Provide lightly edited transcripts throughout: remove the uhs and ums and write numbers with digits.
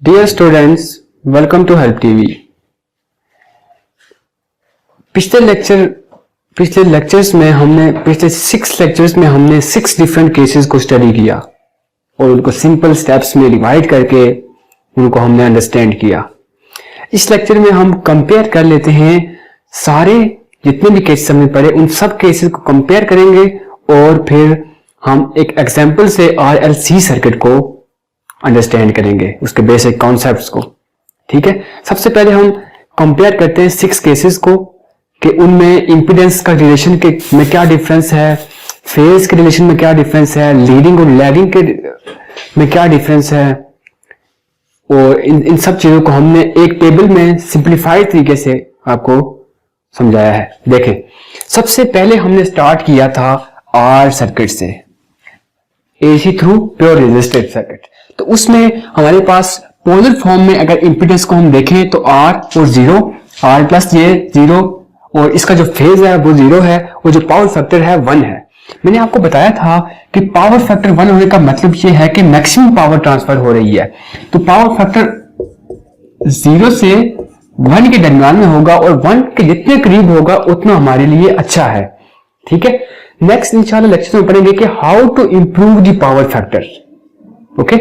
Dear students, welcome to help TV. पिछले lectures में पिछले 6 लेक्चर्स में हमने 6 डिफरेंट केसेस को स्टडी किया और उनको सिंपल स्टेप्स में डिवाइड करके उनको हमने अंडरस्टैंड किया। इस लेक्चर में हम कंपेयर कर लेते हैं, सारे जितने भी केसेस हमने पढ़े उन सब केसेस को कंपेयर करेंगे और फिर हम एक एग्जांपल से आरएलसी सर्किट को अंडरस्टैंड करेंगे, उसके बेसिक कॉन्सेप्ट्स को। ठीक है, सबसे पहले हम कंपेयर करते हैं 6 केसेस को कि उनमें इंपीडेंस का रिलेशन के में क्या डिफरेंस है, फेज के रिलेशन में क्या डिफरेंस है, लीडिंग और लैगिंग के में क्या डिफरेंस है, और इन सब चीजों को हमने एक टेबल में सिंप्लीफाइड तरीके से आपको समझाया है। देखें, सबसे पहले हमने स्टार्ट किया था आर सर्किट से, AC through pure resistive circuit. तो उसमें हमारे पास पोलर फॉर्म में अगर इंपीडेंस को हम देखें तो आर और 0, आर प्लस ये 0, और इसका जो फेज है वो 0 है, और जो पावर फैक्टर है 1 है। मैंने आपको बताया था कि पावर फैक्टर 1 होने का मतलब ये है कि मैक्सिमम पावर ट्रांसफर हो रही है। तो पावर फैक्टर 0 से 1 के दरमियान में होगा, और 1 के जितने करीब होगा उतना हमारे लिए अच्छा है। ठीक है, नेक्स्ट इंशाल्लाह लेक्चर में पढ़ेंगे कि how to improve the power factor. Okay,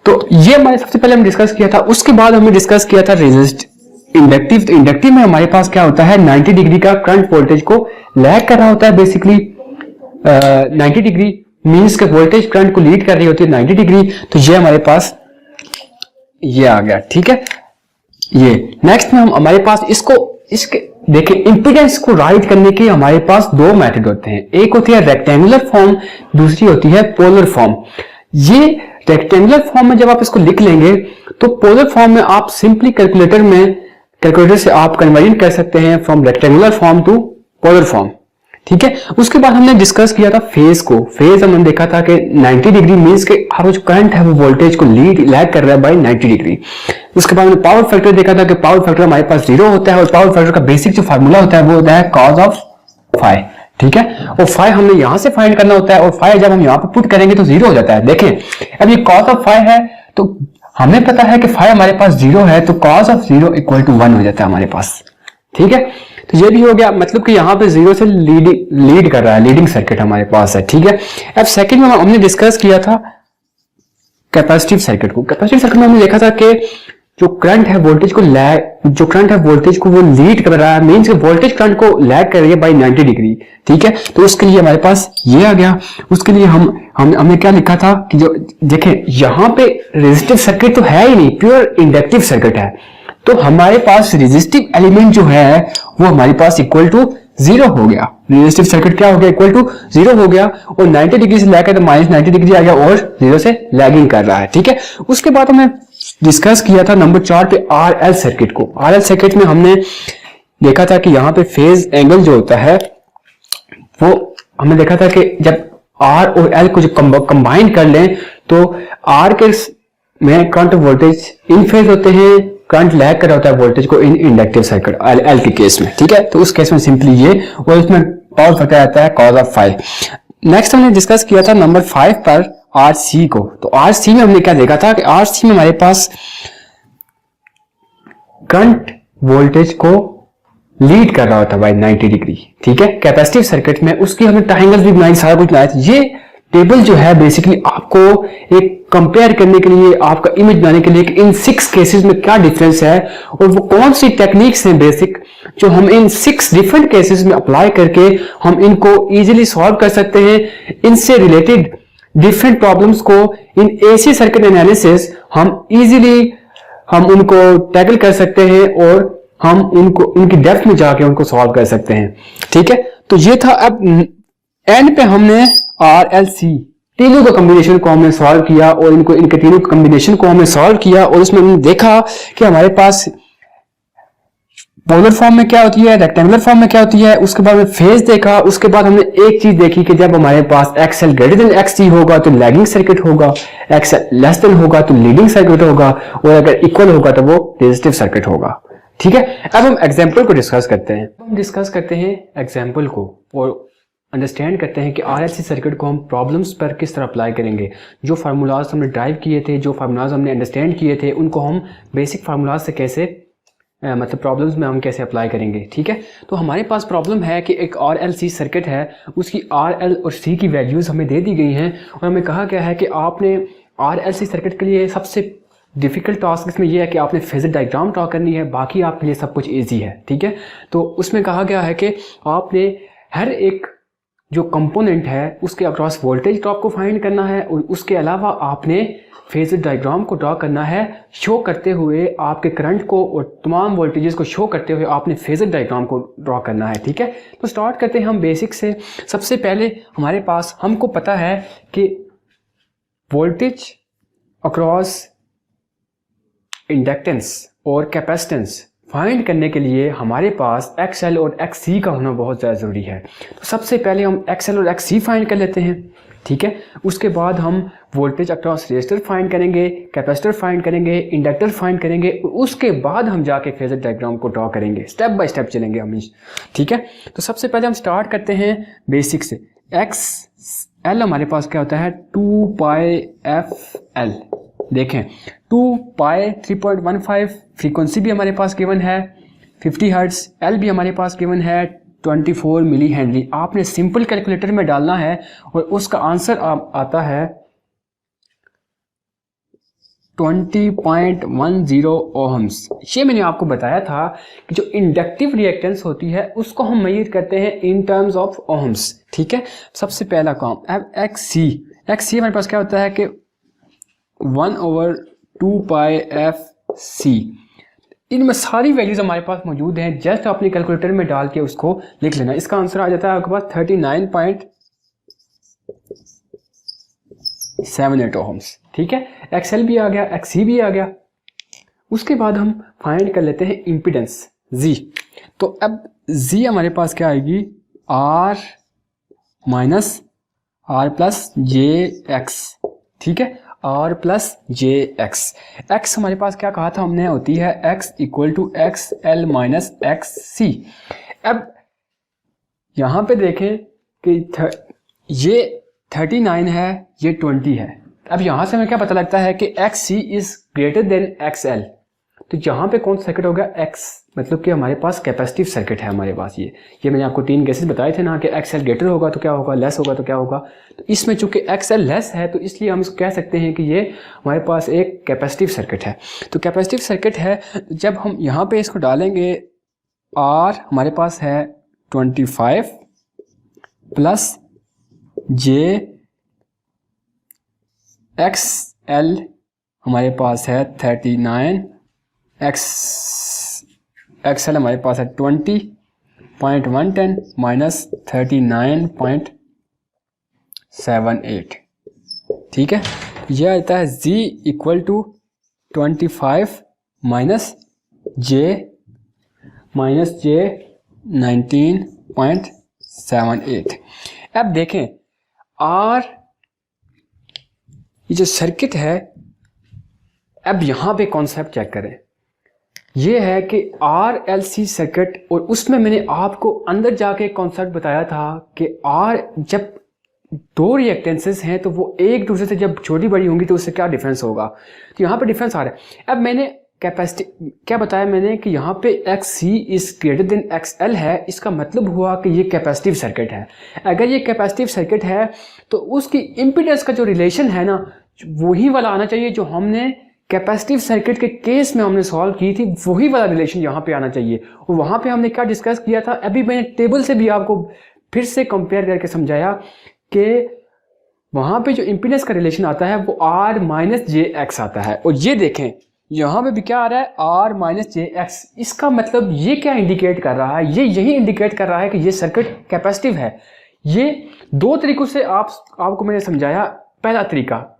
तो ये हमारे सबसे पहले हम डिस्कस किया था। उसके बाद हमने डिस्कस किया था इंडक्टिव। तो इंडक्टिव में हमारे पास क्या होता है, 90 डिग्री का करंट वोल्टेज को लैग कर रहा होता है। बेसिकली 90 डिग्री मींस के वोल्टेज करंट को लीड कर रही होती है 90 डिग्री। तो ये हमारे पास ये आ गया। ठीक है, ये नेक्स्ट में हमारे पास इसके देखिए, इंपीडेंस को राइट करने के हमारे पास 2 मेथड होते हैं। एक होती है रेक्टेंगुलर फॉर्म, दूसरी होती है पोलर फॉर्म। ये रेक्टेंगुलर फॉर्म में जब आप इसको लिख लेंगे तो पोलर फॉर्म में आप सिंपली कैलकुलेटर से आप कन्वर्ट कर सकते हैं from rectangular form to polar form. ठीक है, उसके बाद हमने डिस्कस किया था फेज को। फेज हमने देखा था कि 90 डिग्री मींस के हर जो करंट है वो वोल्टेज को लैग कर रहा है बाय 90 डिग्री। उसके बाद हमने पावर फैक्टर देखा था कि पावर फैक्टर हमारे पास 0 होता है, और पावर फैक्टर का बेसिक जो फार्मूला होता है वो होता है cos ऑफ फाई। ठीक है, और फाई हमने यहां से फाइंड करना होता है, और फाई जब हम यहां पर पुट करेंगे तो 0 हो जाता है। देखें, अब ये cos ऑफ फाई है तो हमें पता है कि फाई हमारे पास 0 है, तो cos ऑफ 0 इक्वल टू 1 हो जाता है हमारे पास। ठीक है, तो ये भी हो गया, मतलब कि यहां पे 0 से लीड कर रहा है, लीडिंग सर्किट हमारे पास है। ठीक है, अब सेकंड में हमने डिस्कस किया था कैपेसिटिव सर्किट को। कैपेसिटिव सर्किट में हमने देखा था कि जो करंट है वोल्टेज को वो लीड कर रहा है, मींस वोल्टेज करंट को लैग कर रही है बाय 90 डिग्री। ठीक है, तो उसके लिए हमारे पास ये आ गया। उसके लिए हमने क्या लिखा था कि जो देखें, यहां पे रेजिस्टिव सर्किट तो है ही नहीं, प्योर इंडक्टिव सर्किट है। तो हमारे पास रेजिस्टिव एलिमेंट जो है वो हमारे पास इक्वल टू 0 हो गया। रेजिस्टिव सर्किट क्या हो गया, इक्वल टू 0 हो गया, और 90 डिग्री से लैग कर तो माइनस 90 डिग्री आ गया, और 0 से लैगिंग कर रहा है। ठीक है, उसके बाद हमने डिस्कस किया था नंबर 4 पे आरएल सर्किट को। आरएल सर्किट में हमने देखा था कि यहाँ पे फेज एंगल जो होता है वो हमने देखा था कि जब आर और एल को जो कंबाइन कर लें तो आर के में करंट वोल्टेज इन फेज होते हैं, करंट लैग कर रहा होता है वोल्टेज को इन इंडक्टिव सर्किट एल के केस में। ठीक है, तो उस केस में सिंपली ये, और उसमें पावर फैक्टर आता है cos ऑफ फाई। नेक्स्ट हमने डिस्कस किया था नंबर 5 पर आरसी को। तो आरसी में हमने क्या देखा था कि आरसी में हमारे पास करंट वोल्टेज को लीड कर रहा होता है बाय 90 डिग्री। ठीक है, कैपेसिटिव सर्किट में उसकी हमने ट्रायंगल भी बनाई, सारा कुछ बनाया था। ये टेबल जो है बेसिकली आपको एक कंपेयर करने के लिए, आपका इमेज बनाने के लिए कि इन 6 केसेस में क्या डिफरेंस है, और वो कौन सी टेक्निक्स हैं बेसिक जो हम इन 6 डिफरेंट केसेस में अप्लाई करके हम इनको इजीली सॉल्व कर सकते हैं। इनसे रिलेटेड डिफरेंट प्रॉब्लम्स को इन एसी सर्किट एनालिसिस हम उनको टैकल कर सकते हैं, और हम उनकी डेप्थ में जाके उनको सॉल्व कर सकते हैं। ठीक है, तो ये था। अब एंड पे हमने आरएलसी तीनों का कॉम्बिनेशन को हमने सॉल्व किया, और इनके तीनों कॉम्बिनेशन को हमने सॉल्व किया, और उसमें हमने देखा कि हमारे पास पोलर फॉर्म में क्या होती है, रेक्टेंगुलर फॉर्म में क्या होती है। उसके बाद में फेज देखा। उसके बाद हमने एक चीज देखी कि जब हमारे पास एक्सएल ग्रेटर देन एक्सटी होगा तो लैगिंग सर्किट होगा, एक्सएल लेस देन होगा तो लीडिंग सर्किट होगा, और अगर इक्वल होगा तो वो रेजिस्टिव सर्किट होगा। ठीक है, अब हम एग्जाम्पल को डिस्कस करते हैं। एग्जाम्पल को, और अंडरस्टैंड करते हैं कि आरएलसी सर्किट को हम प्रॉब्लम्स पर किस तरह अप्लाई करेंगे। जो फार्मूलाज हमने ड्राइव किए थे, जो फार्मूलाज हमने अंडरस्टैंड किए थे, उनको हम बेसिक फार्मूलाज से कैसे मतलब प्रॉब्लम्स में हम कैसे अप्लाई करेंगे। ठीक है, तो हमारे पास प्रॉब्लम है कि एक आरएलसी सर्किट है, उसकी आरएल और सी की वैल्यूज़ हमें दे दी गई हैं और हमें कहा गया है कि आपने आरएलसी सर्किट के लिए सबसे डिफ़िकल्ट टास्क इसमें यह है कि आपने फेजर डायग्राम ड्रॉ करनी है, बाकी आपके लिए सब कुछ ईजी है। ठीक है, तो उसमें कहा गया है कि आपने हर एक जो कंपोनेंट है उसके अक्रॉस वोल्टेज ड्रॉप को फाइंड करना है और उसके अलावा आपने फेजर डायग्राम को ड्रॉ करना है, शो करते हुए आपके करंट को और तमाम वोल्टेजेस को शो करते हुए आपने फेजर डायग्राम को ड्रॉ करना है। ठीक है, तो स्टार्ट करते हैं हम बेसिक से। सबसे पहले हमारे पास हमको पता है कि वोल्टेज अक्रॉस इंडक्टेंस और कैपेसिटेंस फाइंड करने के लिए हमारे पास XL और XC का होना बहुत ज़्यादा ज़रूरी है। तो सबसे पहले हम XL और XC फाइंड कर लेते हैं। ठीक है, उसके बाद हम वोल्टेज अक्रॉस रेजिस्टर फाइंड करेंगे, कैपेसिटर फाइंड करेंगे, इंडक्टर फाइंड करेंगे, उसके बाद हम जाके फेजर डायग्राम को ड्रॉ करेंगे। स्टेप बाय स्टेप चलेंगे हम। ठीक है, तो सबसे पहले हम स्टार्ट करते हैं बेसिक से। XL हमारे पास क्या होता है 2πfL। देखें 2π 3.15, फ्रीक्वेंसी भी हमारे पास गिवन है 50 हर्ट्ज, L भी हमारे पास गिवन है 24 मिली हेनरी। आपने सिंपल कैलकुलेटर में डालना है और उसका आंसर आता है 20.10 ओहम्स। ये मैंने आपको बताया था कि जो इंडक्टिव रिएक्टेंस होती है उसको हम मेजर करते हैं इन टर्म्स ऑफ ओहम्स। ठीक है, सबसे पहला काम। अब XC हमारे पास क्या होता है कि 1/2πfC। इनमें सारी वैल्यूज हमारे पास मौजूद हैं, जस्ट अपने कैलकुलेटर में डाल के उसको लिख लेना। इसका आंसर आ जाता है आपके पास 39.78 ओहम्स। ठीक है, XL भी आ गया, XC भी आ गया। उसके बाद हम फाइंड कर लेते हैं इम्पीडेंस Z। तो अब Z हमारे पास क्या आएगी R minus R plus JX। ठीक है, R प्लस JX। X हमारे पास क्या कहा था हमने, होती है X equal to XL minus XC। अब यहाँ पे देखें कि ये 39 है, ये 20 है। अब यहाँ से हमें क्या पता लगता है कि XC is greater then XL। तो यहाँ पे कौन सा सर्किट होगा X, मतलब कि हमारे पास कैपेसिटिव सर्किट है हमारे पास। ये मैंने आपको 3 केसेस बताए थे ना कि XL ग्रेटर होगा तो क्या होगा, लेस होगा तो क्या होगा। तो इसमें चूंकि XL लेस है तो इसलिए हम इसको कह सकते हैं कि ये हमारे पास एक कैपेसिटिव सर्किट है। तो कैपेसिटिव सर्किट है, जब हम यहाँ पे इसको डालेंगे R हमारे पास है 25 प्लस JXL हमारे पास है 39, XL हमारे पास है 20.110 माइनस 39.78। ठीक है, यह आता है Z equal to 25 minus J 19.78। अब देखें R ये जो सर्किट है, अब यहाँ पे कॉन्सेप्ट चेक करें। ये है कि RLC सर्किट, और उसमें मैंने आपको अंदर जाके कॉन्सेप्ट बताया था कि R जब 2 रिएक्टेंसेस हैं तो वो एक दूसरे से जब छोटी बड़ी होंगी तो उससे क्या डिफरेंस होगा। तो यहाँ पे डिफरेंस आ रहा है। अब मैंने कैपेसिटी क्या बताया मैंने कि यहाँ पे XC is greater then XL है। इसका मतलब हुआ कि ये कैपेसिटिव सर्किट है। अगर ये कैपेसिटिव सर्किट है तो उसकी इम्पीडेंस का जो रिलेशन है ना, वही वाला आना चाहिए जो हमने कैपेसिटिव सर्किट के केस में हमने सॉल्व की थी, वही वाला रिलेशन यहाँ पे आना चाहिए। और वहाँ पे हमने क्या डिस्कस किया था, अभी मैंने टेबल से भी आपको फिर से कंपेयर करके समझाया कि वहाँ पे जो इम्पीडेंस का रिलेशन आता है वो R माइनस JX आता है। और ये देखें यहाँ पे भी क्या आ रहा है, R माइनस JX। इसका मतलब ये क्या इंडिकेट कर रहा है, ये यही इंडिकेट कर रहा है कि ये सर्किट कैपेसिटिव है। ये 2 तरीकों से आपको मैंने समझाया। पहला तरीका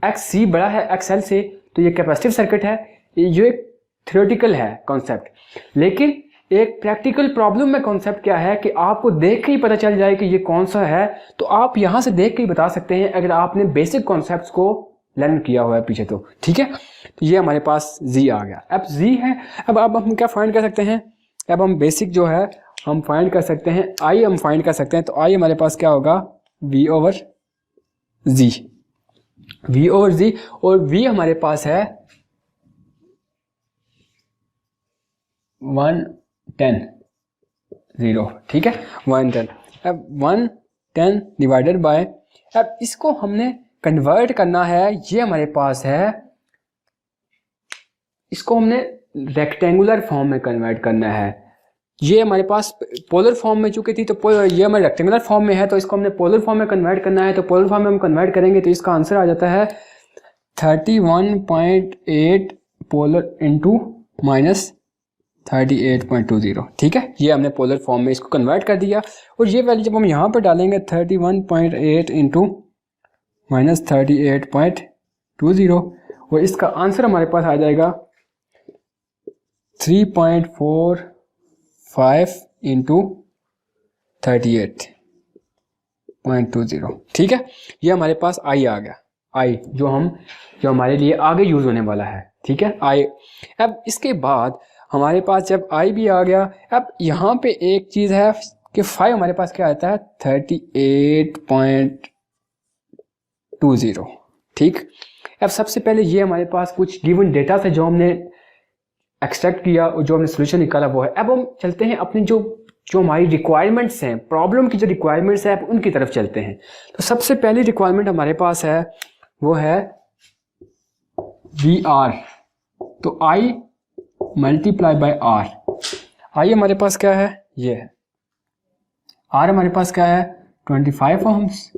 XC बड़ा है XL से तो ये कैपेसिटिव सर्किट है। ये एक थ्योरेटिकल है कॉन्सेप्ट, लेकिन एक प्रैक्टिकल प्रॉब्लम में कॉन्सेप्ट क्या है कि आपको देख के ही पता चल जाए कि ये कौन सा है। तो आप यहाँ से देख के ही बता सकते हैं अगर आपने बेसिक कॉन्सेप्ट्स को लर्न किया हुआ है पीछे तो। ठीक है, तो ये हमारे पास Z आ गया। अब Z है, अब हम क्या फाइंड कर सकते हैं। अब हम बेसिक जो है हम फाइंड कर सकते हैं आई, हम फाइंड कर सकते हैं। तो आई हमारे पास क्या होगा, V ओवर जी, V ओवर जी, और V हमारे पास है 110, ठीक है, 110। अब 110 डिवाइडेड बाय, अब इसको हमने कन्वर्ट करना है, ये हमारे पास है, इसको हमने रेक्टेंगुलर फॉर्म में कन्वर्ट करना है। ये हमारे पास पोलर फॉर्म में चुकी थी, तो ये हमारे रेक्टेंगुलर फॉर्म में है, तो इसको हमने पोलर फॉर्म में कन्वर्ट करना है। तो पोलर फॉर्म में हम कन्वर्ट करेंगे तो इसका आंसर आ जाता है 31.8 पोलर इंटू माइनस 38.20, ठीक है। ये हमने पोलर फॉर्म में इसको कन्वर्ट कर दिया, और ये वैल्यू जब हम यहाँ पर डालेंगे 31.8 इंटू माइनस 38.20, और इसका आंसर हमारे पास आ जाएगा 3.45 इंटू 38.20, ठीक है। ये हमारे पास आई आ गया, आई जो हमारे लिए आगे यूज होने वाला है, ठीक है, आई। अब इसके बाद हमारे पास जब आई भी आ गया, अब यहाँ पे एक चीज है कि 5 हमारे पास क्या आता है 38.20, ठीक। अब सबसे पहले ये हमारे पास कुछ गिवन डेटा से जो हमने एक्सट्रैक्ट किया और जो हमने सोल्यूशन निकाला वो है। अब हम चलते हैं अपनी जो हमारी रिक्वायरमेंट्स हैं, प्रॉब्लम की जो रिक्वायरमेंट्स है, अब उनकी तरफ चलते हैं। तो सबसे पहली रिक्वायरमेंट हमारे पास है वो है वी आर, तो आई मल्टीप्लाई बाय आर। आई हमारे पास क्या है, ये है, आर हमारे पास क्या है 25 ओम्स,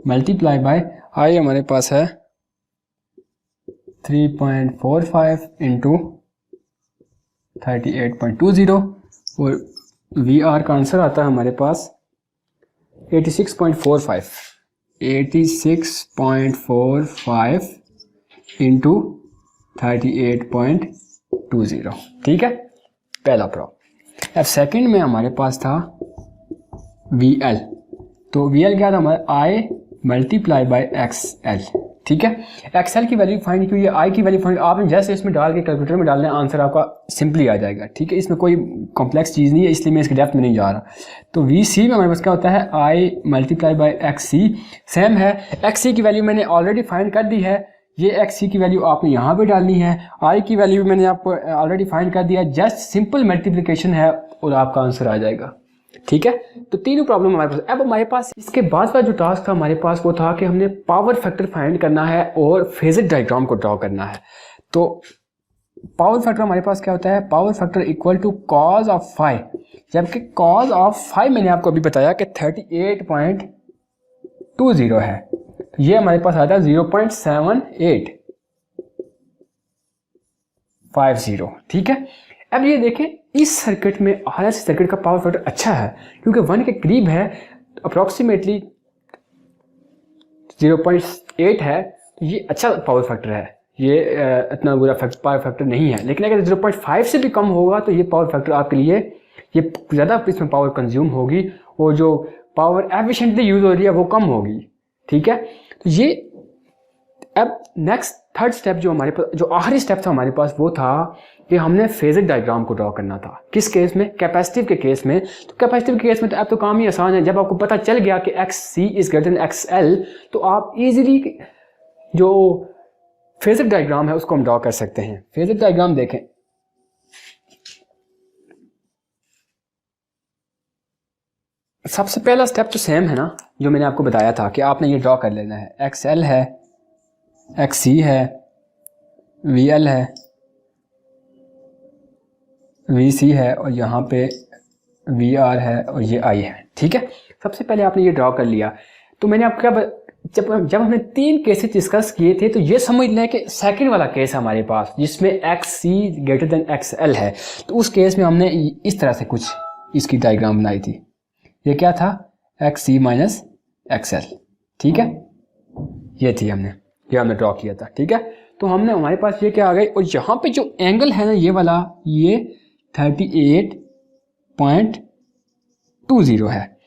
मल्टीप्लाई बाय आई हमारे पास है 3.45 इंटू 38.20, और वी आर का आंसर आता है हमारे पास 86.45 इंटू 38.20, ठीक है, पहला प्रॉब्लम। अब सेकंड में हमारे पास था वी एल, तो वी एल क्या था हमारा आई मल्टीप्लाई बाय एक्स एल, ठीक है। एक्सएल की वैल्यू फाइंड की हुई है, आई की वैल्यू फाइंड, आपने जैसे इसमें डाल के कैलकुलेटर में डालना है, आंसर आपका सिंपली आ जाएगा, ठीक है। इसमें कोई कॉम्प्लेक्स चीज़ नहीं है, इसलिए मैं इसके डेप्थ में नहीं जा रहा। तो वी सी में हमारे पास क्या होता है I multiply by X C, same है। एक्स सी की वैल्यू मैंने ऑलरेडी फाइंड कर दी है, ये एक्स सी की वैल्यू आपने यहाँ पे डालनी है। आई की वैल्यू मैंने आपको ऑलरेडी फाइंड कर दिया, जस्ट सिंपल मल्टीप्लीकेशन है और आपका आंसर आ जाएगा, ठीक है। तो तीनों प्रॉब्लम हमारे पास। अब हमारे पास इसके बाद का जो टास्क था हमारे पास वो था कि हमने पावर फैक्टर फाइंड करना है और फेजर डायग्राम को ड्रॉ करना है। तो पावर फैक्टर हमारे पास क्या होता है, power factor equal to cos of 5, जबकि कॉज ऑफ 5 मैंने आपको अभी बताया कि 38.20 है, तो ये हमारे पास आता है 0.7850, ठीक है। अब ये देखें इस सर्किट में RLC सर्किट का पावर फैक्टर अच्छा है क्योंकि 1 के करीब है, अप्रॉक्सीमेटली 0.8 है, तो ये अच्छा पावर फैक्टर है, ये इतना बुरा पावर फैक्टर नहीं है। लेकिन अगर 0.5 से भी कम होगा तो ये पावर फैक्टर आपके लिए ये ज़्यादा इसमें पावर कंज्यूम होगी और जो पावर एफिशिएंटली यूज हो रही है वो कम होगी, ठीक है। तो ये अब नेक्स्ट थर्ड स्टेप जो हमारे पास, जो आखिरी स्टेप था हमारे पास, वो था कि हमने फेजर डायग्राम को ड्रॉ करना था। किस केस में, कैपेसिटिव के केस में। तो कैपेसिटिव के केस में तो अब तो काम ही आसान है, जब आपको पता चल गया कि X C is greater than X L, तो आप इजीली जो फेजर डायग्राम है उसको हम ड्रॉ कर सकते हैं। फेजर डायग्राम देखें, सबसे पहला स्टेप तो सेम है ना जो मैंने आपको बताया था कि आपने ये ड्रॉ कर लेना है। एक्स एल है, एक्स सी है, वी एल है, वी सी है, और यहाँ पे वी आर है और ये आई है, ठीक है। सबसे पहले आपने ये ड्रॉ कर लिया। तो मैंने आपको क्या, जब हमने 3 केसेस डिस्कस किए थे तो ये समझ लें कि सेकंड वाला केस हमारे पास जिसमें एक्स सी ग्रेटर देन एक्स एल है, तो उस केस में हमने इस तरह से कुछ इसकी डायग्राम बनाई थी। ये क्या था, एक्स सी माइनस एक्स एल, ठीक है, ये थी हमने ड्रॉ किया था, ठीक है। तो हमने हमारे पास ये क्या आ गई, और यहाँ पे जो एंगल है ना ये वाला, ये 38.20 है।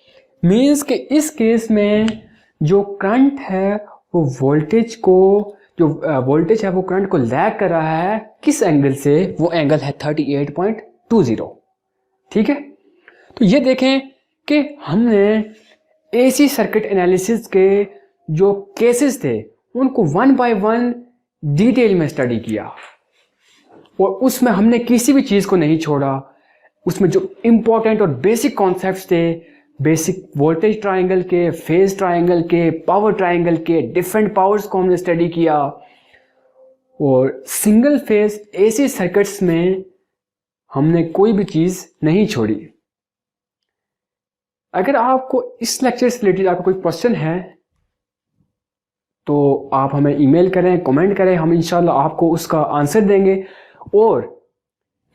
मीन्स कि इस केस में जो करंट है वो वोल्टेज को, जो वोल्टेज है वो करंट को लैग कर रहा है, किस एंगल से, वो एंगल है 38.20, ठीक है। तो ये देखें कि हमने एसी सर्किट एनालिसिस के जो केसेस थे उनको 1 बाय 1 डिटेल में स्टडी किया और उसमें हमने किसी भी चीज़ को नहीं छोड़ा। उसमें जो इम्पोर्टेंट और बेसिक कॉन्सेप्ट्स थे, बेसिक वोल्टेज ट्रायंगल के, फेज ट्रायंगल के, पावर ट्रायंगल के, डिफरेंट पावर्स को हमने स्टडी किया और सिंगल फेज एसी सर्किट्स में हमने कोई भी चीज़ नहीं छोड़ी। अगर आपको इस लेक्चर से रिलेटेड आपका कोई क्वेश्चन है तो आप हमें ईमेल करें, कमेंट करें, हम इंशाल्लाह आपको उसका आंसर देंगे। और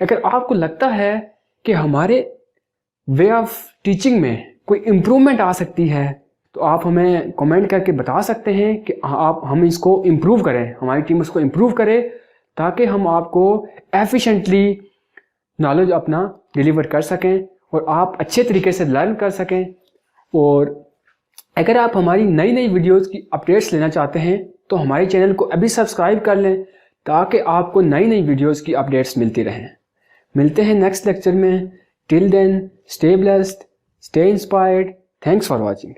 अगर आपको लगता है कि हमारे वे ऑफ टीचिंग में कोई इम्प्रूवमेंट आ सकती है तो आप हमें कमेंट करके बता सकते हैं कि हम इसको इम्प्रूव करें, हमारी टीम उसको इम्प्रूव करे ताकि हम आपको एफिशिएंटली नॉलेज अपना डिलीवर कर सकें और आप अच्छे तरीके से लर्न कर सकें। और अगर आप हमारी नई नई वीडियोस की अपडेट्स लेना चाहते हैं तो हमारे चैनल को अभी सब्सक्राइब कर लें ताकि आपको नई नई वीडियोस की अपडेट्स मिलती रहें। मिलते हैं नेक्स्ट लेक्चर में। Till then stay blessed, stay inspired. Thanks for watching.